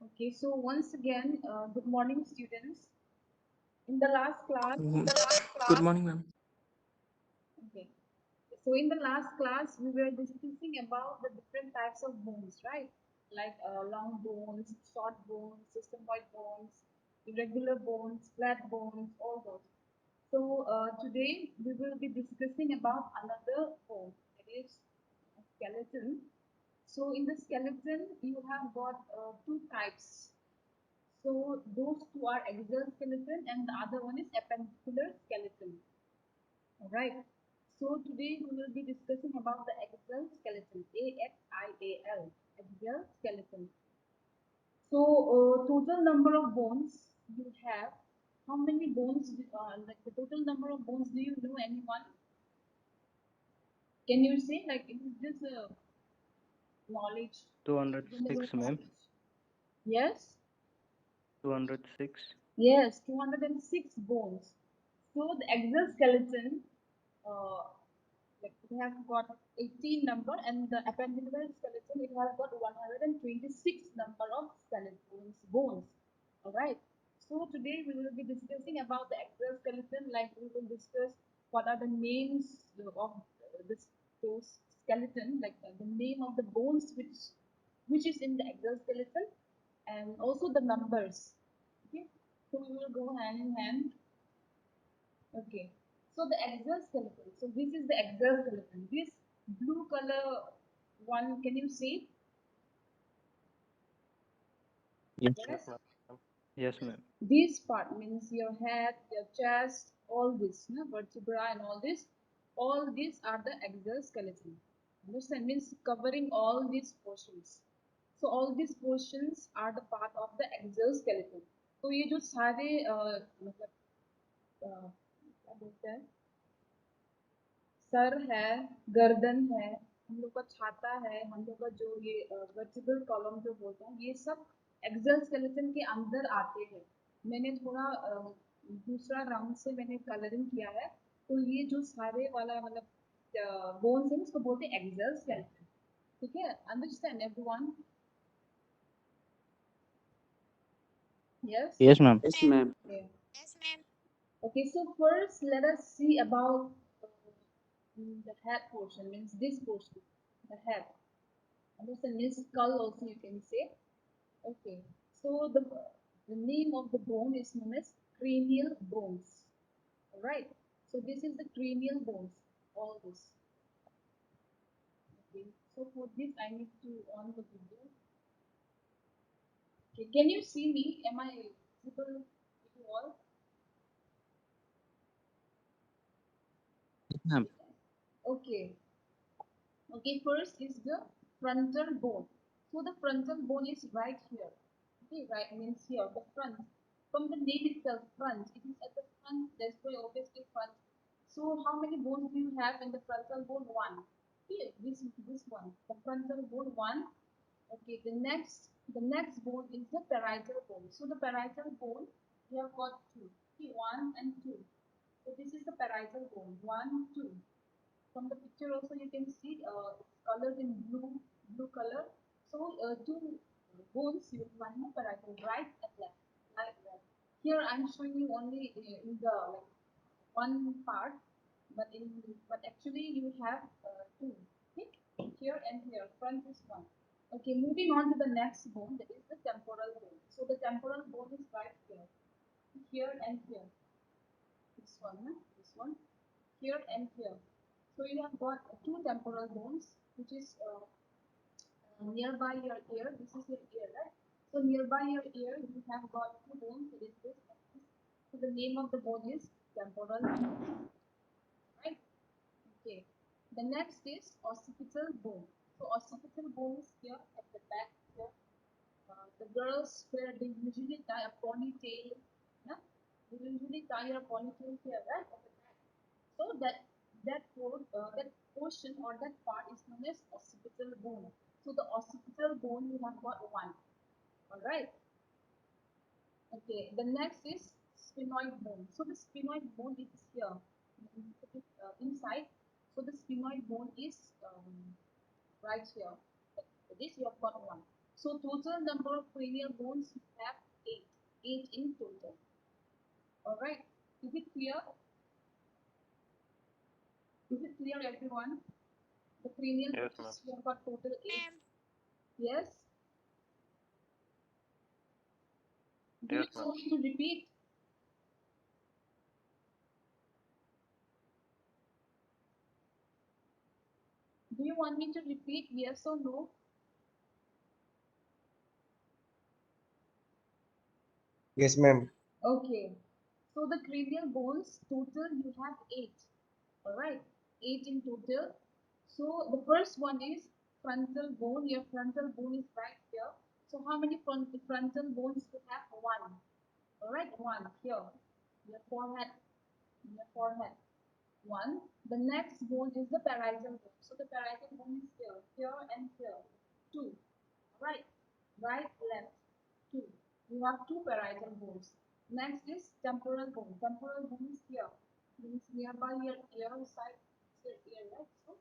Okay, so once again, good morning, students. In the last class, Good morning, ma'am. okay. So in the last class, we were discussing about the different types of bones, right? Like long bones, short bones, systematic bones, irregular bones, flat bones, all those. So today we will be discussing about another bone, that is skeleton. So in the skeleton, you have got two types. So those two are axial skeleton and the other one is appendicular skeleton. Alright. So today we will be discussing about the axial skeleton. AXIAL. Axial skeleton. So total number of bones you have. How many bones? Like the total number of bones? Do you know anyone? Can you say like it is just a knowledge, general 206, ma'am. knowledge? Yes. 206. Yes, 206 bones. So the exoskeleton, like it has got 18 number, and the appendicular skeleton it has got 126 number of skeletons bones. All right. So today we will be discussing about the exoskeleton. Like we will discuss what are the names of this those skeleton, like the name of the bones which is in the exoskeleton, and also the numbers. Okay. So we will go hand in hand. Okay. So the exoskeleton. So this is the exoskeleton. This blue color one, can you see? Yes, ma'am. Yes. Yes, ma'am. This part means your head, your chest, all this, no? Vertebra and all this. All these are the exoskeleton. Understand? Means covering all these portions. So all these portions are the part of the exoskeleton. तो ये जो सारे मतलब क्या बोलते हैं, sir है, गर्दन है, हम लोग का छाता है, हम लोग का जो ये वर्टिब्रल कॉलम जो बोलते हैं, ये सब एक्सल स्केलेटन के अंदर आते हैं। मैंने थोड़ा दूसरा राउंड से मैंने कलरिंग किया है, तो ये जो सारे वाला मतलब बोन्स है उसको बोलते हैं एक्सल स्केलेटन। ठीक है, understand everyone? Yes. Yes, ma'am. Yes, ma'am. Okay, so first let us see about the head portion, means this portion, the head. Understand? Means skull also you can say. Okay, so the name of the bone is known as cranial bones. Alright, so this is the cranial bones, all this. Okay, so for this I need to on the video. Okay, can you see me? Am I visible to you all? Ma'am. Okay. Okay, first is the frontal bone. So the frontal bone is right here. Okay, right means here, the front. From the name itself, front. It is at the front, that's why obviously front. So how many bones do you have in the frontal bone? One. Okay, this one. The frontal bone one. Okay, the next bone is the parietal bone. So the parietal bone, we have got two. Okay, one and two. So this is the parietal bone. One, two. From the picture also you can see it's colored in blue color. So two bones you will find the parietal, right and left, right left. Here I'm showing you only in the like one part, but actually you have two. Okay, here and here, front is one. Okay, moving on to the next bone, that is the temporal bone. So the temporal bone is right here and here. This one, huh? This one, here and here. So you have got two temporal bones, which is nearby your ear. This is your ear, right? So nearby your ear, you have got two bones. It is this and this. So the name of the bone is temporal bone, right? Okay. The next is occipital bone. So occipital bone is here at the back here. The girls where they usually tie a ponytail. Yeah? They usually tie a ponytail here, right? At the back. So that portion or that part is known as occipital bone. So the occipital bone you have got one. All right. Okay. The next is sphenoid bone. So the sphenoid bone is here inside. So the sphenoid bone is right here. This you have got one. So total number of cranial bones you have 8. 8 in total. Alright. Is it clear? Is it clear everyone? The cranial bones you have got total 8. Yes? Do you want me to repeat? Do you want me to repeat yes or no? Yes, ma'am. Okay. So the cranial bones total you have 8. Alright. 8 in total. So the first one is frontal bone. Your frontal bone is right here. So how many frontal bones you have? 1. Alright, 1 here. Your forehead. Your forehead. 1. The next bone is the parietal bone. So the parietal bone is here and here. 2. Right, right, left. 2. You have 2 parietal bones. Next is temporal bone. Temporal bone is here. Means nearby your ear side. Your ear, right? So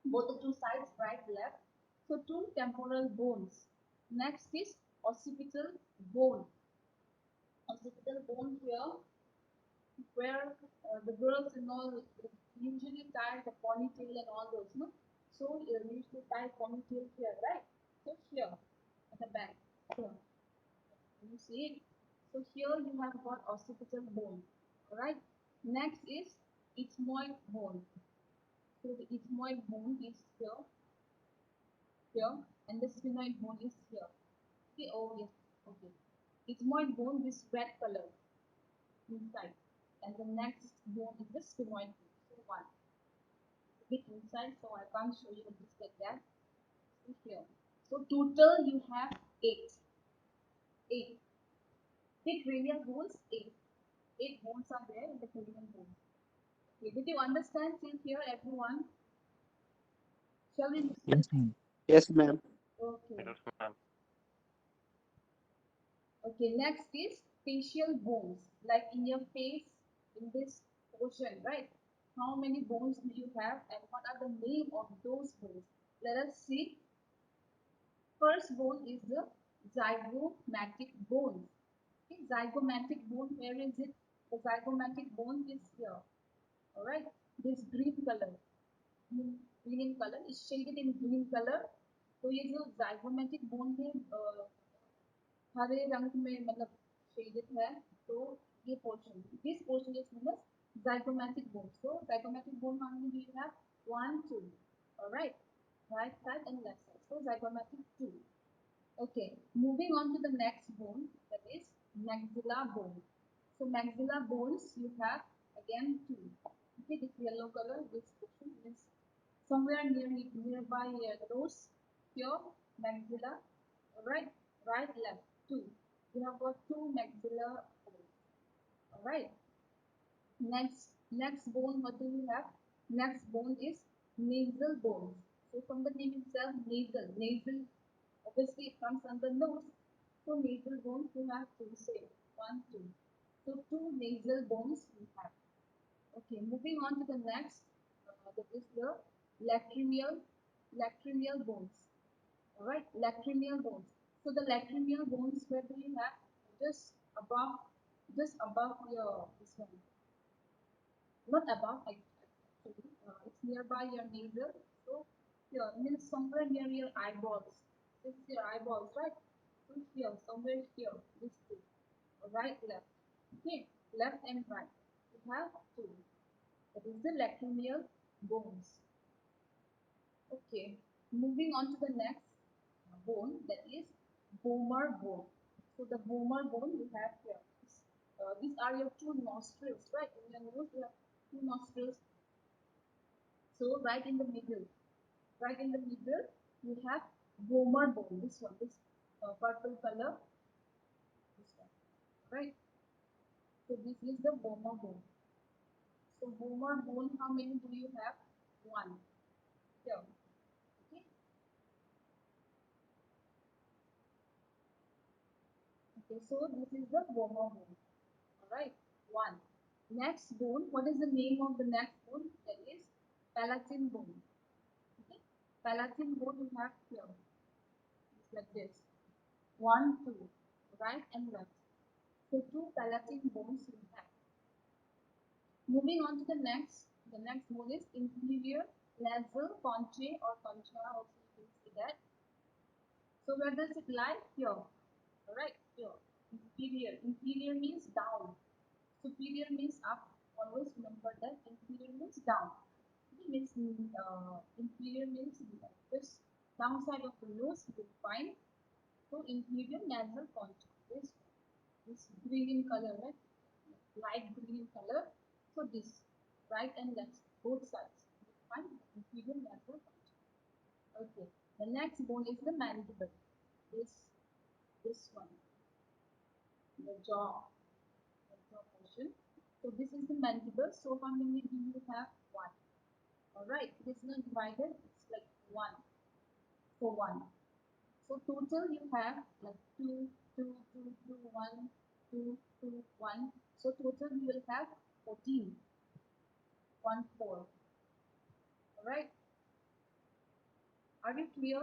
both the two sides, right, left. So 2 temporal bones. Next is occipital bone. Occipital bone here, where the girls usually tie the ponytail and all those, no? So you used to tie ponytail here, right? So here at the back, here. Can you see it? So here you have got occipital bone. Alright. Next is ethmoid bone. So the ethmoid bone is here, and the sphenoid bone is here. Okay, oh yes, okay. Ethmoid bone is red color inside, and the next bone is the sphenoid bone. So one. Bit inside, so I can't show you this like that. So here. So total you have 8. 8. The cranial bones, 8. 8 bones are there in the cranial bone. Okay, did you understand till here, everyone? Shall we move? Yes, ma'am. Yes, ma'am. Okay. Okay, next is facial bones, like in your face, in this portion, right? How many bones do you have and what are the name of those bones? Let us see. First bone is the zygomatic bone. Okay, zygomatic bone, where is it? The zygomatic bone is here. Alright, this green color, green in color is shaded in green color. तो ये जो zygomatic bone है हरे रंग में मतलब shaded है तो ये portion, this portion is known as zygomatic bone. So zygomatic bone how many do you have? 1, 2. Alright, right side and left side. So zygomatic 2. Okay, moving on to the next bone, that is maxilla bone. So maxilla bones you have again 2. Okay, this yellow color, this portion is somewhere nearby your nose, here maxilla. Alright, right, left, 2. You have got 2 maxilla bones. Alright, next bone, what do we have? Next bone is nasal bones. So from the name itself, nasal, obviously it comes under nose. So nasal bones you have 2, say 1, 2. So 2 nasal bones we have. Okay, moving on to the next, that is the lacrimal bones. Alright, lacrimal bones. So the lacrimal bones, where do you have? Just above, just above your this one. Not above, actually. It's nearby your nasal. So here, means somewhere near your eyeballs. This is your eyeballs, right? So here, somewhere here, this two. Right, left. Okay, left and right. We have 2. That is the lacrimal bones. Okay, moving on to the next bone, that is vomer bone. So the vomer bone we have here. These are your 2 nostrils, right? In your nose, you have 2 nostrils. So right in the middle, you have vomer bone. This one, this purple color, this one, right? So this is the vomer bone. So vomer bone, how many do you have? 1 here. Okay. Okay. So this is the vomer bone. All right. 1. Next bone. What is the name of the next bone? That is Palatin bone. Okay. Palatin bone you have here. like this. 1, 2, right and left. So 2 palating bones we have. Moving on to the next bone is inferior nasal conchae or concha, also you can see that. So where does it lie? Here. Alright, here. Inferior means down. Superior means up. Always remember that inferior means down. It means inferior means this downside of the nose you will find. So inferior nasal concha. This green in color, right? Light green in color. So this right and left, both sides. You find inferior nasal concha. Okay. The next bone is the mandible. This one, the jaw portion. So this is the mandible. So how many do you have? One. Alright, it is not divided, it's like one. So one. So total you have like 2, 2, 2, 2, 1, 2, 2, 1. So total you will have 14. 1, 4. Alright. Are you clear?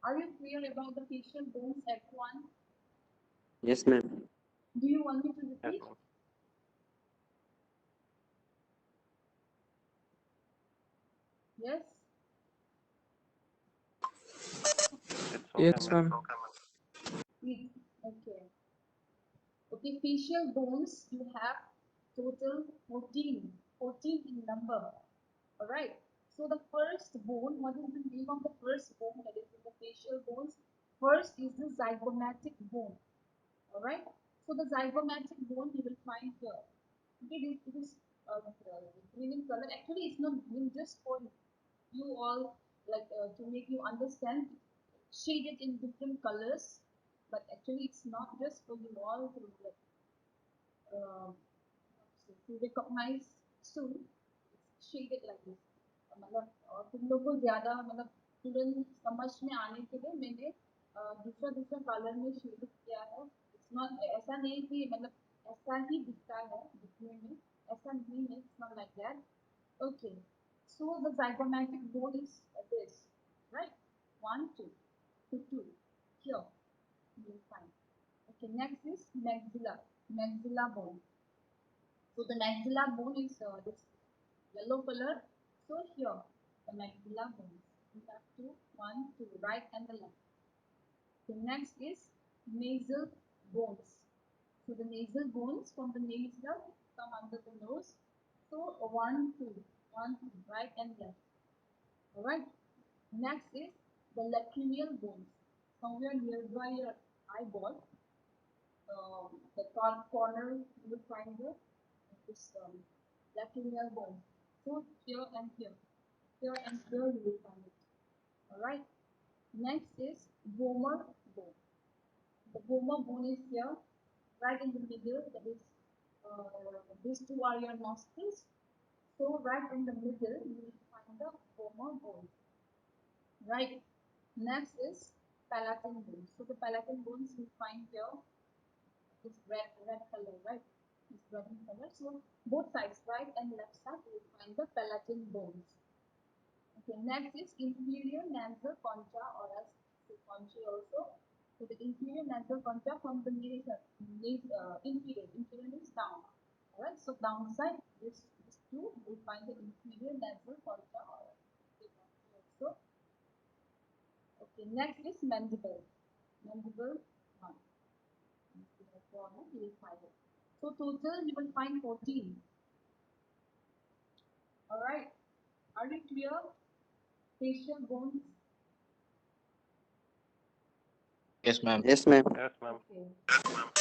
Are you clear about the facial bones, everyone? Yes, ma'am. Do you want me to repeat? Yes? Yes, ma'am. Okay. Okay, facial bones you have total 14. 14 in number. Alright. So the first bone, what is the name of the first bone that is in the facial bones? First is the zygomatic bone. Alright. So the zygomatic bone you will find here. Okay, it is green in color. Actually, it's not green, just for you all, like to make you understand, shaded in different colors. But actually, it's not just for you all to like to recognize soon. It's shaded like this. मतलब तुम लोग को ज़्यादा मतलब तुरंत समझ में आने के लिए मैंने दूसरा दूसरा कलर में शेड किया है. It's not ऐसा नहीं कि मतलब ऐसा ही दिखता है दिखने में, ऐसा नहीं है. It's not like that. Okay. So the zygomatic bone is this, right? 1, 2, 2. Here you will find. Okay. Next is maxilla bone. So the maxilla bone is this yellow color. So here, the maxilla bone. We have two, 1, 2, right and the left. The next is nasal bones. So the nasal bones from the nasal come under the nose. So 1, 2, 1, 2, right and left. Alright. Next is the lacrimal bones. Somewhere nearby your eyeball, the top corner you will find this lacrimal bone. So here and here. Here and here you will find it. Alright. Next is vomer bone. The vomer bone is here, right in the middle. That is, these two are your nostrils. So right in the middle you will find the vomer bone. Right. Next is palatal bone. So the palatal bones you find here. This red color, right? This red in color. So both sides, right and left side, you will find the palatal bones. Okay, next is inferior nasal concha, or as concha also. So the inferior nasal concha from the nasal, inferior is down. Alright, so downside, this two, you will find the inferior nasal concha, or also. Okay, next is mandible. Mandible 1. You will find it. So total you will find 14. Alright. Are you clear? Facial bones. Yes, ma'am. Yes, ma'am. Okay.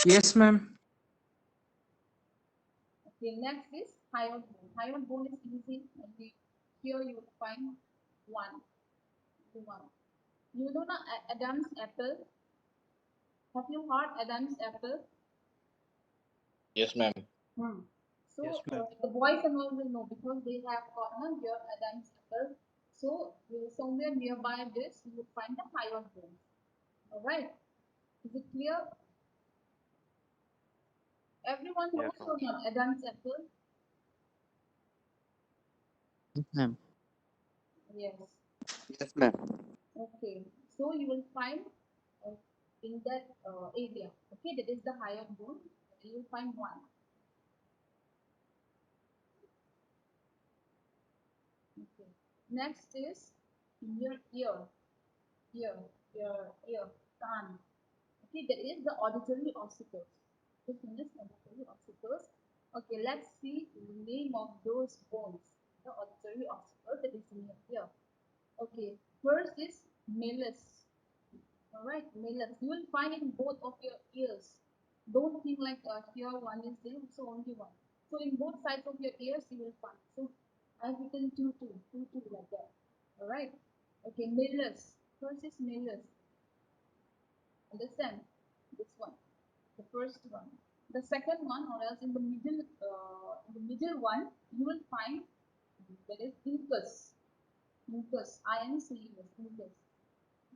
Yes, ma'am. Okay, next is hyoid bone. Hyoid bone is easy. Okay. Here you will find one. You know the Adam's apple? Have you heard Adam's apple? Yes, ma'am. So Yes, ma'am. the boys and all will know because they have gotten here Adam's apple. So somewhere nearby this you will find the hyoid bone. Alright. Is it clear? Everyone knows or not Adam's apple? Yes, ma'am. Yes. Yes, ma'am. Okay, so you will find uh, in that area. Okay, that is the higher bone. You will find one. Okay. Next is in your ear, ear, kan. Okay, that is the auditory obstacles. This one is auditory obstacles. Okay, let's see the name of those bones. The auditory obstacle that is in your ear. Okay, first is malus. Alright, malus. You will find in both of your ears. Don't think like here one is there, so only one. So in both sides of your ears you will find. So I've written two like that. Alright. Okay, malus. First is malus. Understand? This one, the first one. The second one, or else in the middle one, you will find that is incus. Incus. I-N-C-U-S. Incus.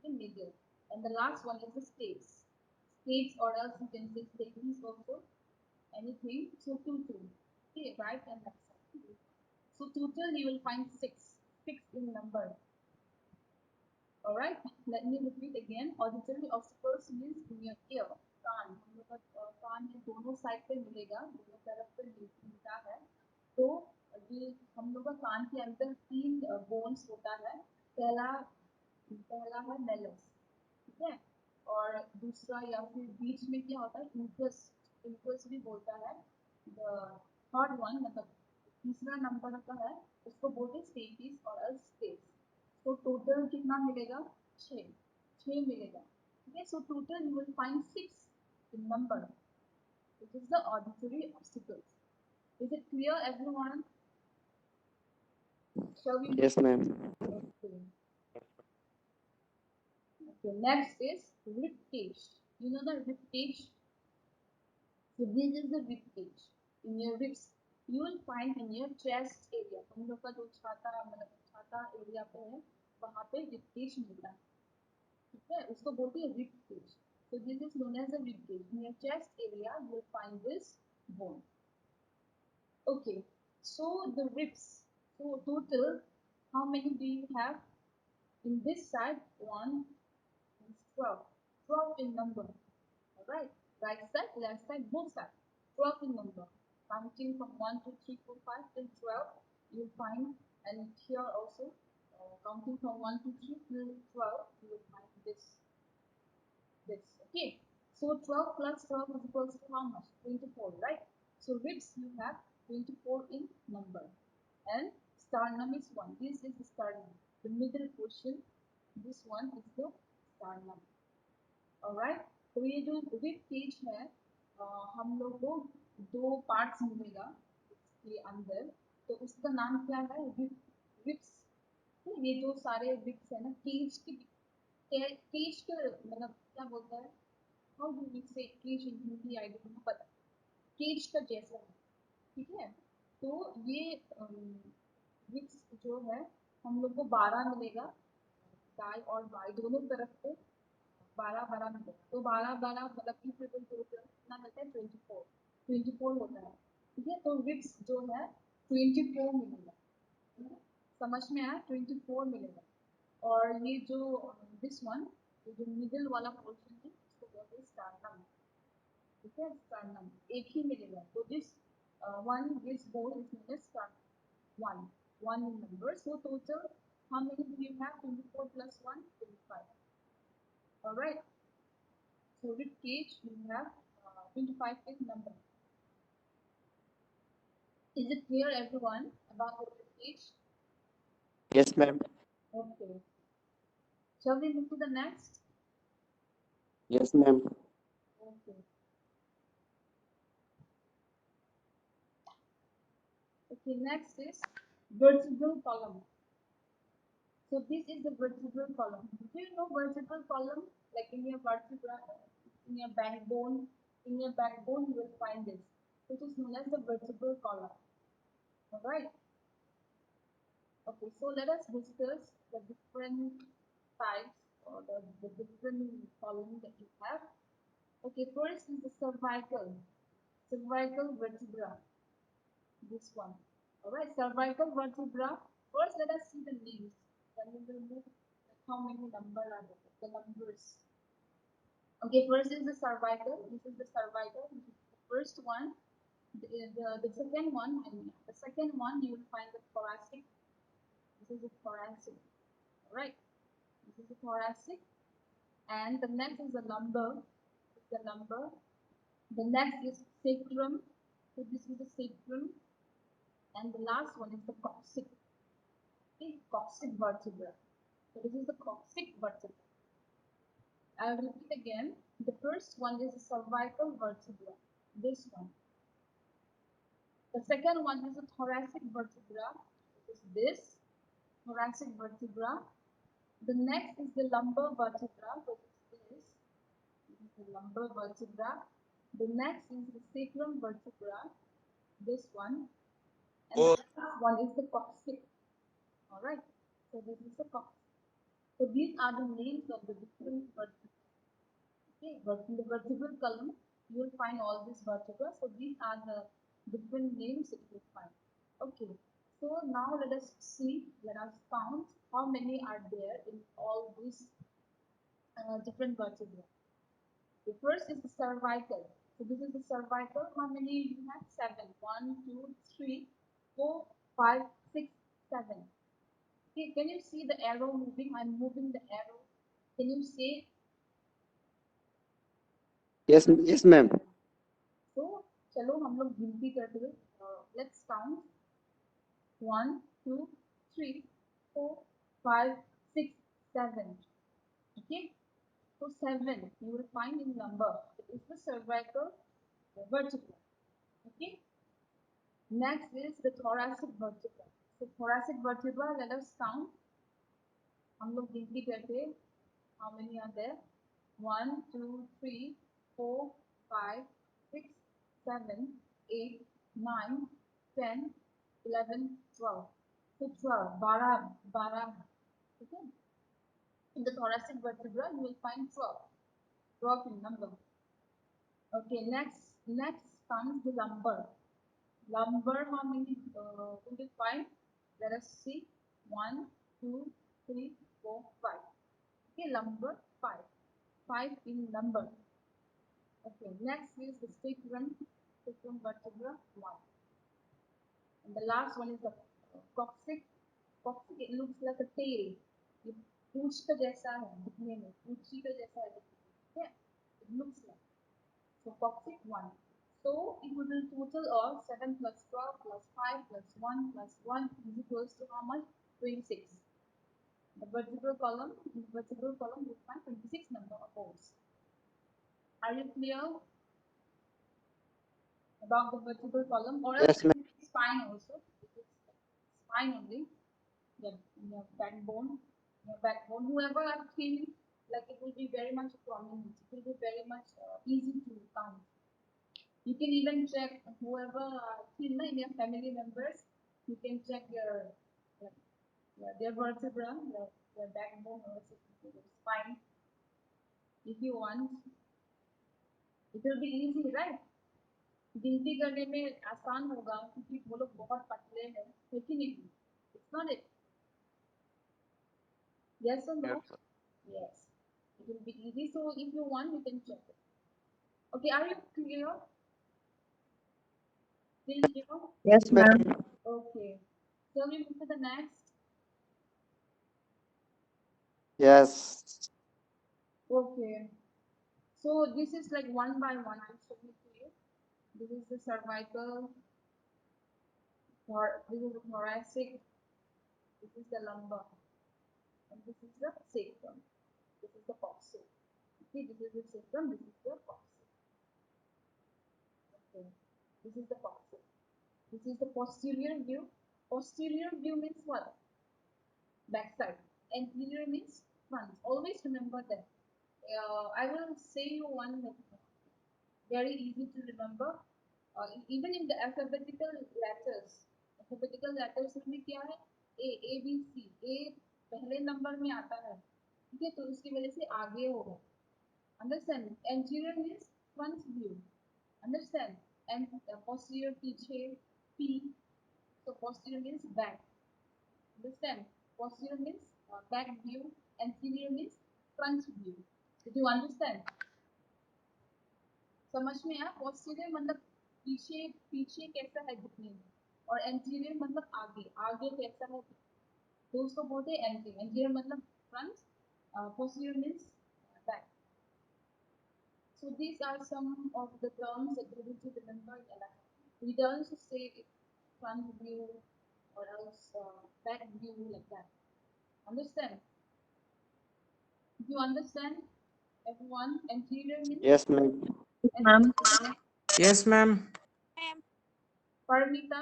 The middle. And the last one is the states. States, or else you can say statements also. Anything. So two. Okay, right and left side. So total you will find six in number. Alright, let me repeat again. Auditory obstacles means in your ear, कान. हम लोग का कान में दोनों side पे मिलेगा, दोनों तरफ पे मिलता है. तो ये हम लोग का कान के अंदर तीन बोन्स होता है. पहला पहला है मेलस, ठीक है. और दूसरा या फिर बीच में क्या होता है, इंकस. इंकस भी बोलता है. थर्ड वन मतलब तीसरा नंबर का है, उसको बोलते हैं स्टेपिस और स्टेप्स. तो टोटल कितना मिलेगा, 6 मिलेगा. ठीक है. So total you will find 6 in number, which is the auditory obstacles. Is it clear, everyone? Shall we? Yes, ma'am. Okay. Okay. Next is rib cage. You know the rib cage. So this is the rib cage. In your ribs, you will find in your chest area. हम लोग का जो छाता area पे है, वहाँ पे rib cage मिलता है. ठीक है, उसको बोलते हैं rib cage. So this is known as a rib cage. In your chest area, you will find this bone. Okay, so the ribs. So total, how many do you have? In this side, 1 is 12. 12 in number. Alright, right side, left side, both sides. 12 in number. Counting from 1, 2, 3, 4, 5 till 12, you'll find, and here also, counting from 1, 2, 3 till 12, you will find this. Okay. So 12 plus 12 is equals to how much? 24, right? So ribs you have 24 in number. And sternum is 1. This is the sternum. The middle portion, this one is the sternum. Alright. तो ये जो rib cage है, हम लोग को दो parts मिलेगा इसके अंदर. तो उसका नाम क्या है? Ribs. ये जो सारे ribs है ना, cage के cage का मतलब क्या बोलता है? How do we say cage in Hindi? I don't know, but cage का जैसा है. ठीक है. तो ये ribs जो है हम लोग को 12 मिलेगा, दाएं और बाएं दोनों तरफ पे 12 मिलेगा. तो 12 मतलब कि कितना मिलता है? 24 होता है. ठीक है. तो ribs जो है 24 मिलेगा. समझ में आया? 24 मिलेगा. और ये जो दिस वन, जो मिडिल वाला पोर्शन है, इसको बोलते हैं स्टर्नम. ठीक है. स्टर्नम एक ही मिलेगा. तो this bone is known as sternum. one in number. So total, how many do you have? 24 plus 1, 25. Alright. So rib cage, you have 25 in number. Is it clear, everyone, about the rib cage? Yes, ma'am. Okay. Shall we move to the next? Yes, ma'am. Okay. Okay, next is vertebral column. So this is the vertebral column. Do you know vertebral column? Like in your vertebra, in your backbone, you will find this, which is known as the vertebral column. Alright. Okay, so let us discuss the different types or the different column that you have. Okay, first is the cervical vertebra. This one. Alright, cervical vertebra. First, let us see the names. then we will move how many number are there, the numbers. Okay, first is the cervical. This is the cervical. This is the first one. The second one, and the second one you will find the thoracic. This is the thoracic. All right. This is the thoracic, and the next is the lumbar. This is the lumbar. The next is sacrum. So this is the sacrum, and the last one is the coccyx. Okay, coccyx vertebra. So this is the coccyx vertebra. I'll repeat again. The first one is the cervical vertebra. This one. The second one is the thoracic vertebra. It is this thoracic vertebra. The next is the lumbar vertebra, which is this. This is the lumbar vertebra. The next is the sacrum vertebra. This one. And the last one is the coccyx. Alright. So this is the coccyx. So these are the names of the different vertebrae. Okay, but in the vertebral column, you will find all these vertebrae. So these are the different names that you will find. Okay, so now let us see, let us count how many are there in all these different vertebrae. The first is the cervical. So this is the cervical. How many you have? 7. 1, 2, 3, 4, 5, 6, 7. Okay, can you see the arrow moving? I'm moving the arrow. Can you see? Yes, yes, ma'am. So चलो हम लोग गिनती करते हुए let's count 1 2 3 4 5 6 7. Okay, so 7 you will find in number. It is the cervical vertebra. Okay, next is the thoracic vertebra. So thoracic vertebra, let us count. हम लोग गिनती करते हैं. How many are there? 1 2 3 4 5 6 7 8 9 10 11 12. So 12 12. Okay, in the thoracic vertebra you will find 12 in number. Okay, next comes the lumbar. Lumbar, how many will you find? Let us see. 1 2 3 4 5. Okay, lumbar 5. 5 in number. Okay, next is the sacrum vertebra 1. And the last one is the coccyx. Coccyx, it looks like a tail. ये पूंछ का जैसा है दिखने में, पूंछी का जैसा है दिखने में. Okay, it looks like. So coccyx 1. So it will be total of 7 plus 12 plus 5 plus 1 plus 1 is equals to how much? 26. The vertebral column, in the vertebral column you find 26 number of bones. Are you clear about the vertebral column? Or else Yes, ma'am. spine also. It is spine only. Your backbone. Whoever are thin, like it will be very much prominent. It will be very much easy to count. You can even check whoever are thin in your family members. You can check their vertebra, their backbone, or their spine. If you want, it will be easy, right? गिनती करने में आसान होगा क्योंकि वो लोग बहुत पतले हैं, लेकिन it's not it. Yes or no? Yes. It will be easy. So if you want, you can check it. Okay, are you clear? Still clear? Yes, ma'am. Okay. Shall we move to the next? Yes. Okay. So this is like one by one. I'm showing it to you. This is the cervical, this is the thoracic, this is the lumbar, and this is the sacrum. This is the coccyx. Okay, this is the sacrum, this is the coccyx. Okay, this is the coccyx. This is the posterior view. Posterior view means what? Backside. Anterior means front. Always remember that. I will say you one very easy to remember. Even in the alphabetical letters में क्या है? A B C. A पहले number में आता है, ठीक है, तो उसकी वजह से आगे होगा. Understand? Anterior means front view. Understand? And posterior पीछे, P. So posterior means back. Understand? Posterior means back view, anterior means front view. Did you understand? समझ में आया? Posterior मतलब पीछे पीछे कैसा है दिखने में, और anterior मतलब आगे आगे कैसा है, तो उसको बोलते हैं anterior. Anterior मतलब front, posterior means back. So these are some of the terms that you need to remember in anatomy. We don't say front view or else back view like that. Understand? Do you understand, everyone? Anterior means Yes, ma'am. Ma'am. anterior. Yes, ma'am. Paramita,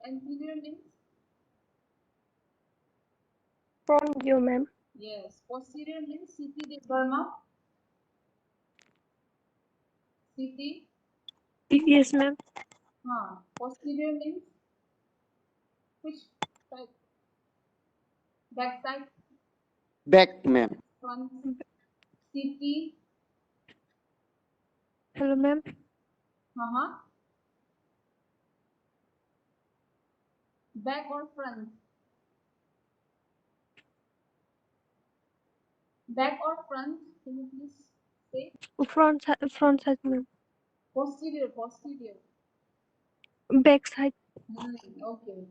anterior means Front view, ma'am. yes. Posterior means CT de Burma. CT. Yes, ma'am. Posterior means which side? Back side, Back, ma'am. front. CT. Hello, ma'am. Back or front? Back or front? Can you please say? Front side, ma'am. Posterior, posterior. Back side. Okay.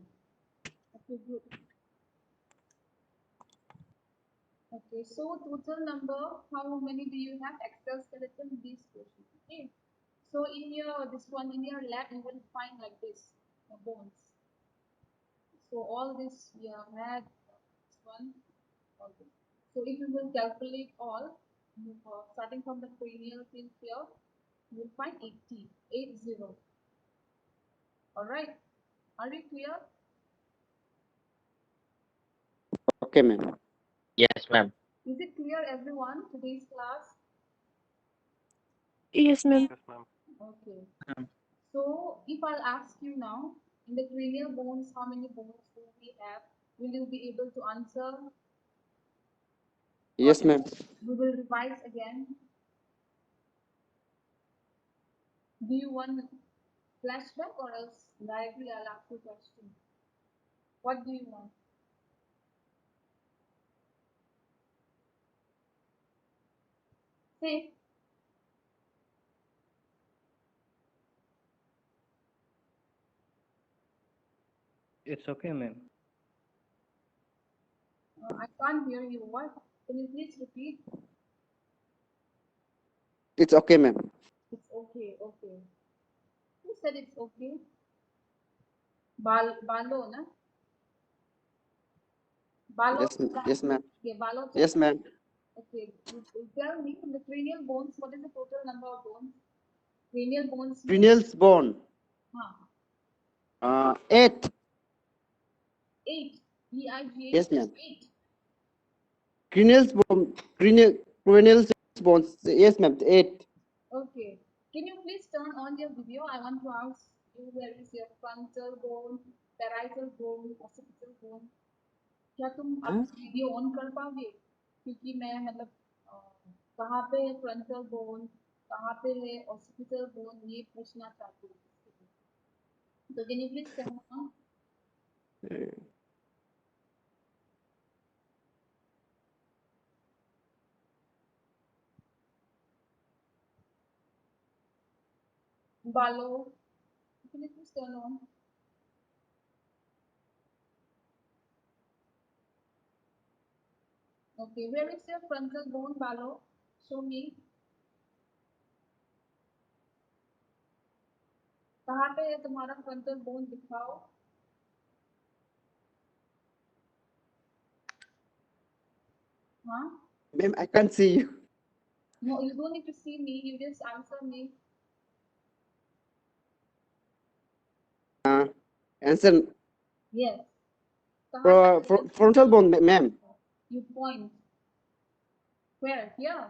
Okay, good. Okay, so total number, how many do you have? Axial skeleton, these portions. Okay. So in your this one in your lab, you will find like this bones. So all this we have had this one, all this. So if you will calculate all, starting from the cranial till here, you will find 80, 80. All right. Are you clear? Okay, ma'am. Yes, ma'am. Is it clear, everyone? Today's class. Yes, ma'am. Okay. So if I'll ask you now, in the cranial bones, how many bones do we have? Will you be able to answer? Yes, ma'am. We will revise again. Do you want flashback or else directly I'll ask you a question? What do you want? Say. It's okay, ma'am. I can't hear you. What? Can you please repeat? It's okay, ma'am. It's okay. Okay. Who said it's okay? Balo, na? Balo. Yes, ma'am. Okay, Balo. Yes, ma'am. Okay. You tell me from the cranial bones, what is the total number of bones? Cranial bones. Cranial bone. Huh. 8. 8. EIGH. Yes, ma'am. 8. Cranial bone. Cranial bones. Yes, ma'am. 8. Okay. Can you please turn on your video? I want to ask you, where is your frontal bone, parietal bone, occipital bone? क्या तुम अब video on कर पाओगे? क्योंकि मैं मतलब कहाँ पे है फ्रंटल बोन, कहाँ पे है ऑक्सिपिटल बोन, ये पूछना चाहती हूँ. So can you please turn on? Balo, can you please turn on? Okay, where is your frontal bone, Balo? Show me. कहाँ पे है तुम्हारा frontal bone, दिखाओ. हाँ? Ma'am, I can't see you. No, you don't need to see me. You just answer me. Answer. Yes. कहाँ पे? Frontal bone, ma'am. You point. Where? Here.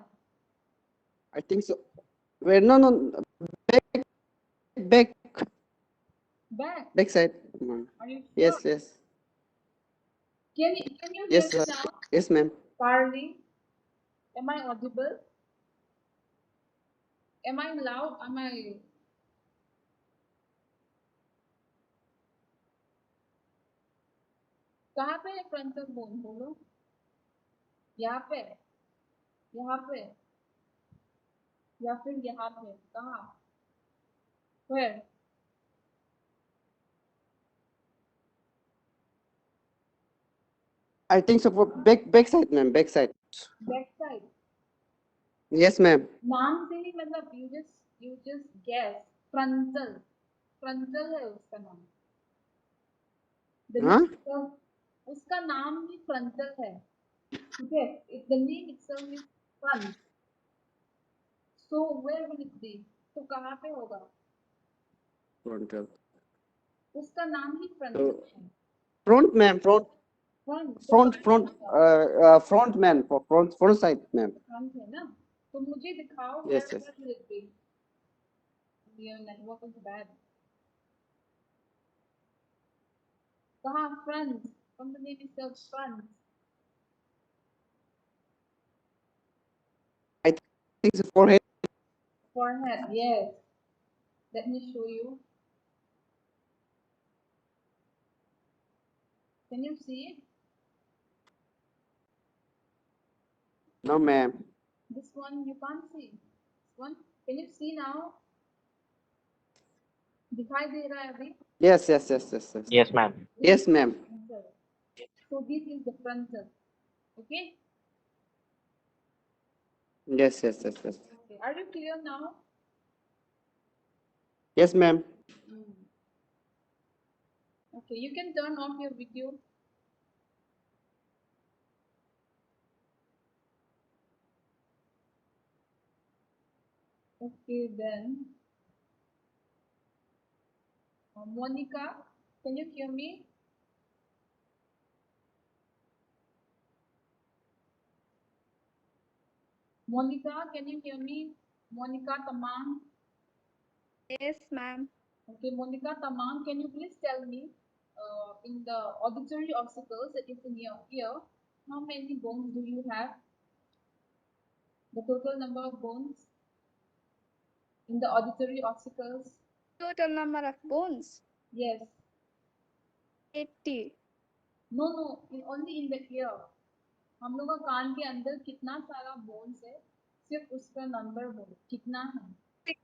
I think so. Where? No. Back. Back. Back side. Are you sure? Yes. Can you hear Yes, me sir. now? Yes, ma'am. Carly, am I audible? Am I loud? Am I? कहाँ पे है frontal bone, बोलो? यहाँ पे, यहाँ पे, या फिर यहाँ पे, कहाँ? Where? I think so for back side, ma'am. Back side. Back side. Yes, ma'am. नाम से ही मतलब you just guess. Frontal. Frontal है उसका नाम. The Huh? name itself, उसका नाम ही frontal है. Okay, the name itself is front. So where will it be? तो कहाँ पे होगा? Frontal. उसका नाम ही frontal So, है. front, ma'am. Front. Front. तो Front. कहाँ Front. होगा? Front, man. For front side, ma'am. Front है ना? तो मुझे दिखाओ Yes, where yes. will it be? Your network is bad. कहाँ? Front. From the name itself, front. I think so forehead. Forehead, yes. Let me show you. Can you see it? No, ma'am. This one you can't see. This one, can you see now? दिखाई दे रहा है अभी? Yes, yes, yes, yes, yes. Yes, ma'am. Yes, ma'am. So this is the frontal. Okay? Yes, yes, yes, yes. Okay. Are you clear now? Yes, ma'am. Okay, you can turn off your video. Okay, then. Monica, can you hear me? Monica, can you hear me? Monica Tamang. Yes, ma'am. Okay, Monica Tamang, can you please tell me in the auditory obstacles that is in your ear, how many bones do you have? The total number of bones in the auditory obstacles? Total number of bones? Yes. 80. No, only in the ear. हम लोग का कान के अंदर कितना सारा bones है, सिर्फ उसका नंबर बोलो कितना है? 6.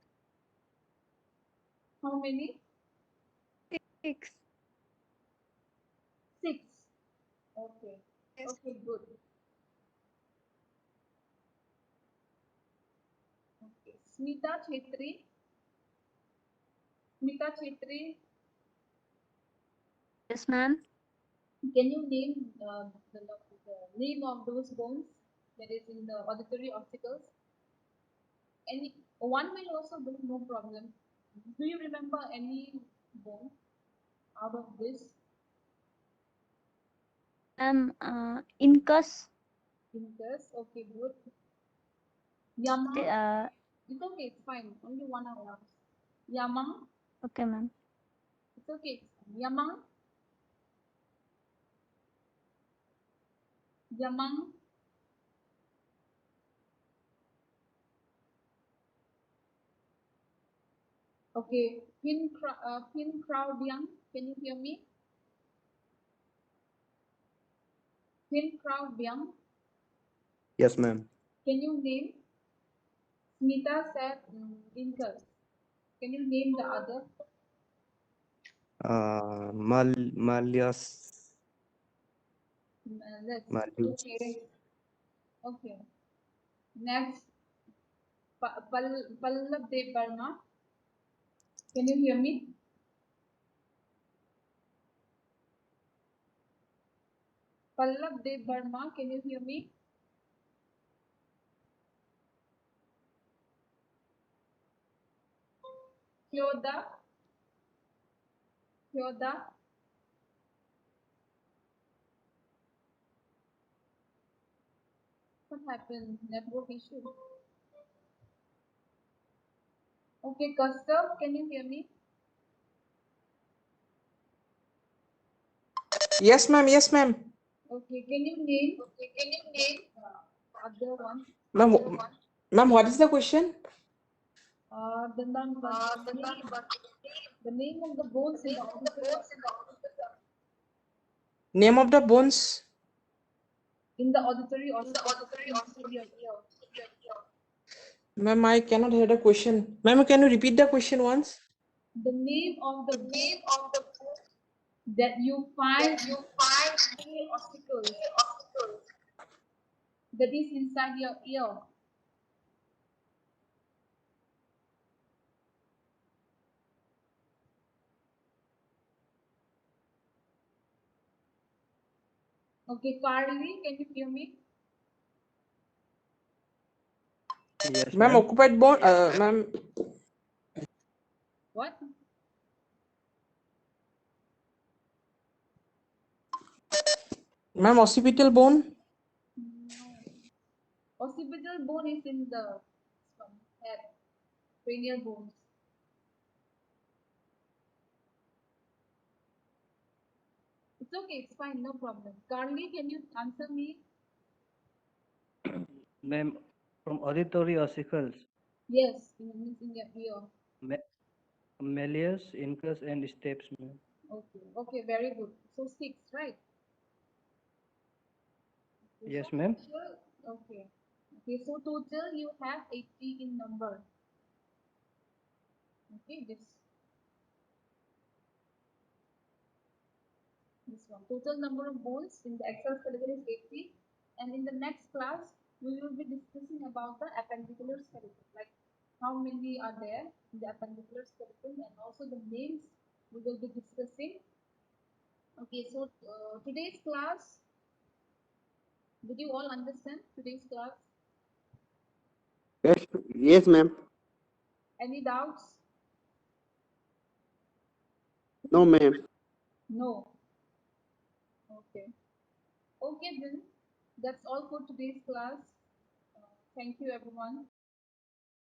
How many? 6. 6. Okay. Yes. Okay, good. Okay. Smita Chetri. Smita Chetri, Yes, ma'am. can you name the name of those bones that is in the auditory obstacles? Any one will also do, no problem. Do you remember any bone out of this? Incus. Incus, okay, good. Yama, it's okay, it's fine. Only one hour. Yama, Okay, ma'am. it's okay. Yama, Yamang, okay. Pin crowd young, can you hear me? Pin crowd young, Yes, ma'am. can you name? Smita said Incus. Can you name the other? Malleus. Let's Malleus. okay. Next, Pallab Dev Verma. Can you hear me? Pallab Dev Verma, can you hear me? Kyoda. What happened? Network issue. Okay, Custom, can you hear me? Yes, ma'am. Yes, ma'am. Okay, can you name? Other one. Ma'am, ma'am, what is the question? The name of the bones in the auditory. Name of the bones? in the auditory ossicles inside your ear. Ma'am, I cannot hear the question. Ma'am, can you repeat the question once? The name of the bone that you find in the ossicles that is inside your ear. Okay, Carly, can you hear me? Yes, Ma'am, ma'am. occupied bone, ma'am, What? ma'am, occipital bone. No. Occipital bone is in the head, cranial bones. It's okay, it's fine, no problem. Carly, can you answer me? Ma'am, from auditory ossicles, Yes, means in your ear. malleus, incus, and steps, ma'am. Okay, okay, very good. So 6, right? Okay, Yes, so ma'am. okay. Okay, so total you have 80 in number. Okay, this one. Total number of bones in the axial skeleton is 80. And in the next class, we will be discussing about the appendicular skeleton, like how many are there in the appendicular skeleton, and also the names we will be discussing. Okay, so today's class, did you all understand today's class? Yes, yes, ma'am. Any doubts? No, ma'am. No. Okay. Okay then, that's all for today's class. Thank you everyone.